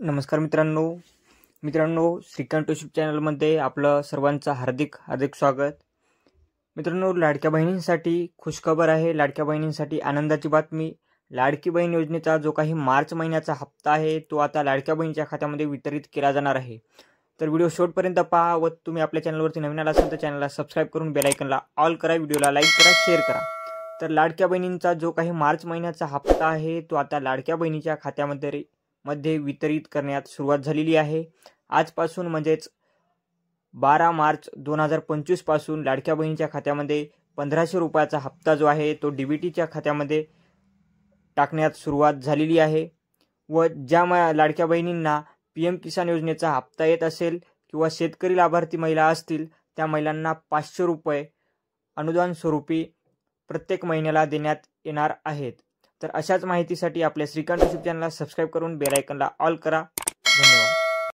नमस्कार मित्रांनो श्रीकांत युट्यूब चॅनलमध्ये आपलं सर्वांचं हार्दिक स्वागत। मित्रांनो, लाडक्या बहिणींसाठी खुशखबर आहे। लाडक्या बहिणींसाठी आनंदाची बातमी। लाडकी बहीण योजनेचा जो काही मार्च महिन्याचा हप्ता आहे तो आता लाडक्या बहिणीच्या खात्यामध्ये वितरित केला जाणार आहे। तर व्हिडिओ शेवटपर्यंत पहा व तुम्ही आपल्या चॅनलवरती नवीन आला असाल तर चॅनलला सबस्क्राइब करून बेल आयकनला ऑल करा, व्हिडिओला लाईक करा, शेअर करा। तर लाडक्या बहिणींचा जो काही मार्च महिन्याचा हप्ता आहे तो आता लाडक्या बहिणीच्या खात्यामध्ये वितरित करण्यात सुरुवात झालेली आहे। आजपासून म्हणजेच 12 मार्च 2025 पासून लाडक्या बहिणीच्या खात्यामध्ये 1500 रुपयाचा हप्ता जो आहे तो डीबीटीच्या खात्यामध्ये टाकण्यात सुरुवात झालेली आहे। व ज्या लाडक्या बहिणींना पीएम किसान योजनेचा हप्ता येत असेल किंवा शेतकरी लाभार्थी महिला असतील त्या महिलांना 500 रुपये अनुदान स्वरूपी प्रत्येक महिन्याला देण्यात येणार आहेत। तर अशाच माहितीसाठी आपल्या श्रीकांत युट्यूब चॅनलला सबस्क्राइब करून बेल आयकनला ऑल करा। धन्यवाद।